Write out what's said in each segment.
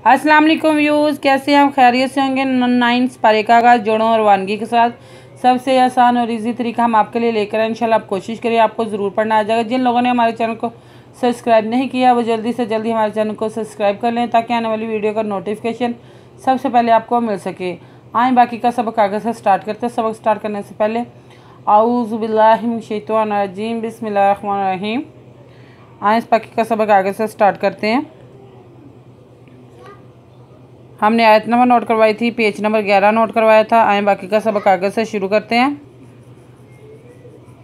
अस्सलाम वालेकुम व्यूज़, कैसे हम खैरियत से होंगे। 9 पारे का आगाज़ जोड़ों और वानगी के साथ सबसे आसान और इजी तरीका हम आपके लिए लेकर आए। इंशाल्लाह आप कोशिश करिए, आपको ज़रूर पढ़ना आ जाएगा। जिन लोगों ने हमारे चैनल को सब्सक्राइब नहीं किया वो जल्दी से जल्दी हमारे चैनल को सब्सक्राइब कर लें ताकि आने वाली वीडियो का नोटिफिकेशन सबसे पहले आपको मिल सके। आए बाकी का सबक आगे से स्टार्ट करते हैं। सबक स्टार्ट करने से पहले आऊज़ु बिल्लाहि मिनश शैतानिर रजीम बिस्मिल्लाहिर रहमानिर रहीम। आए इस बाकी का सबक आगे से स्टार्ट करते हैं। हमने आयत नंबर नोट करवाई थी, पेज नंबर 11 नोट करवाया था। आए बाकी का सबक आगे से शुरू करते हैं।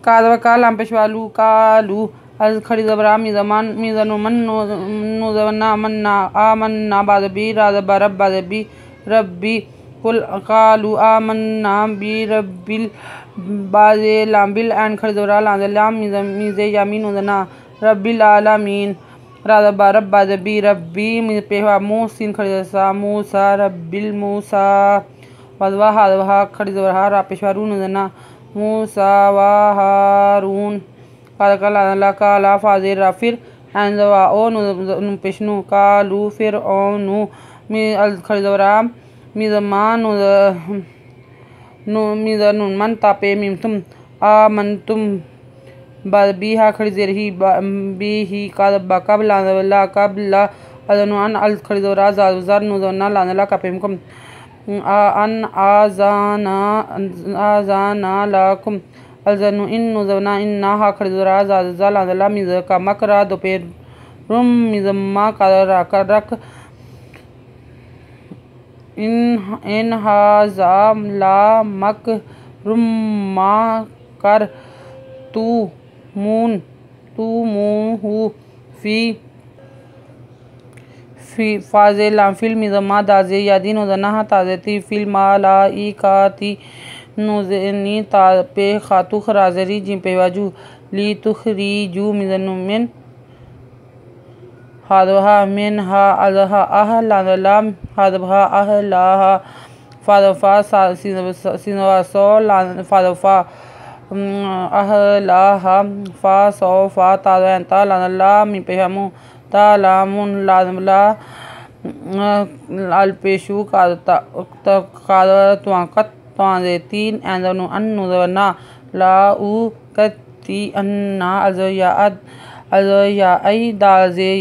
कादवा काल हम पेशवालू कालू अल खड़ी जबरा मिजमान मिजनुमन नुजवना मन्ना आमन्ना बादबी राजबा रब्बा रब्बी रब्बी कुल कालू आमन्ना बी रब्बिल बाजे लाम्बिल एन खड़ी जबरा लाम मिजे यामीन उजना रब्बिल आलमीन राजबा रब्बा रब्बी रब्बी पेवा मूसिन खड़ी सा मूसा रब्बिल मूसा वजवा हादवा खड़ी जबरा रा पेशवारू उजना मूसा व हारून काला काला फाजिर राफिर एंजवा ओ पेशनु कालू फिर ओनु मी अल खरीदवरा मिजमान मिजनुमन तापे मिमतुम आमंतुम बीहा खरीजर ही बीही काबा कबला ला कबला अदनुआन अल खरीदवरा ज़ाज़ार नुज़ना लानला कापेमकुम अन आज़ाना लाकुम अलजनु इन नुज़ना इन्ना हा खरीदरा ज़ाज़ा लानला मिज़ का मकरा दोपहर रुम मिज़म्मा का रक इन हाज़ा ला मक रुम्मा कर तू मून हु फी फाजे लाफिल मिज़मा दाजे यादीन उजना ताज़ती फिल माला ई काती नुज़नी तापे खातु खराजरी जिम पेवाजू ली तुखरीजू मिज़नुमिन हादहा मिन हा अजहा अहला हादहा अहलाहा फादफा सिनवा सो फादफा अहलाहा फा सो फा ताज़ा लानला मी पेहमु तालामुन लाजमला अल्पेशु कादतवाकत ताज़ेतीन एंदनु अन्नुज़ना लाउ कत्ती अन्ना अज़याई दाज़े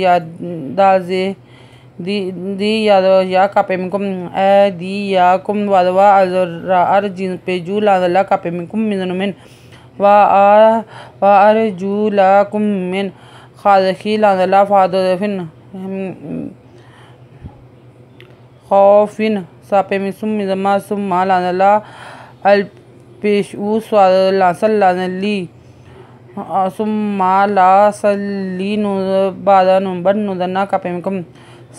दी या कापेमकुम ए दी या कुम वादवा अर्जिन पेजू लादला कापेमकुम मिज़नुमिन वा अर्जुला कुम मिन खादखी लादला फादफिन खौफिन सापेमिसुम मिज़मा सुम्मा लादला अल्पेशु सल्लाली सुम्मा ला सल्ली बादा नुबन नुदना कापेमकुम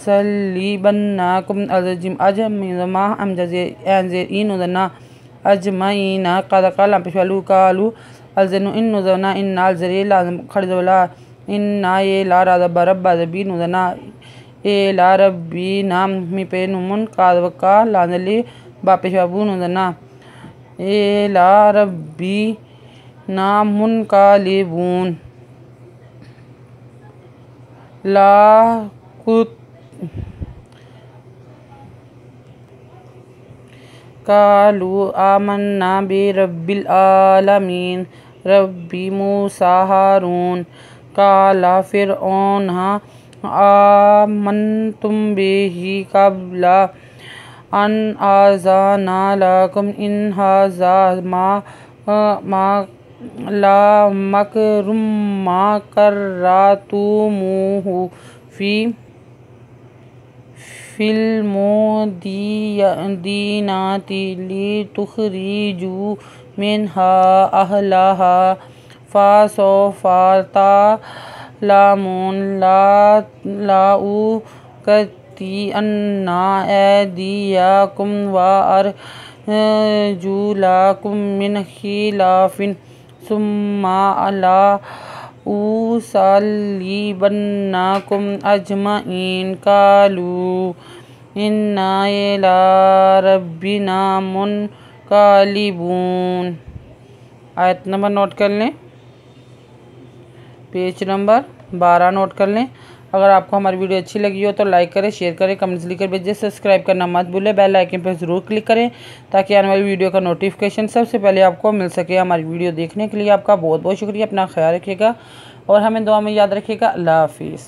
सल्ली बन्ना कुम अज़जिम अजम मिज़मा अमजजे एंजे इनुदना अजमाइना कादका लापेशवालू कालू अलजनु इन नुज़ना इन्ना अलजरी लाजम खड़जवला इन्ना ये ला राजा बरब्बा रब्बी नुज़ना ए ला रब्बी नाम मी पे नुमुन कादवका लानली बापेशवाबू नुज़ना ए ला रब्बी नामुन कालिबून ला कुत कालू आमन्ना बि रब्बिल आलमीन रब्बी मूसा हारून काला फिर ओन्हा आमन्तुम बिही कबला अन आज़ाना लकुम इन हाज़ा मा ला मकरुम मा कर्रातुमुहु फिल्मो दीनाती ली तुखरीजू मिनहा अहलाहा फासोफा तालामुन लाउ कती अन्ना ऐदियाकुम व अर्जुलाकुम मिन खिलाफिन सुम्मा अला उसल्ली बन्नाकुम अजमाइन कालू इन्ना इला रब्बिना मुनक़लिबून। आयत नंबर नोट कर लें, पेज नंबर 12 नोट कर लें। अगर आपको हमारी वीडियो अच्छी लगी हो तो लाइक करें, शेयर करें, कमेंट्स लिखकर भेजें। सब्सक्राइब करना मत भूलें, बेल आइकन पर ज़रूर क्लिक करें ताकि आने वाली वीडियो का नोटिफिकेशन सबसे पहले आपको मिल सके। हमारी वीडियो देखने के लिए आपका बहुत बहुत शुक्रिया। अपना ख्याल रखिएगा और हमें दुआ में याद रखिएगा। अल्लाह हाफिज़।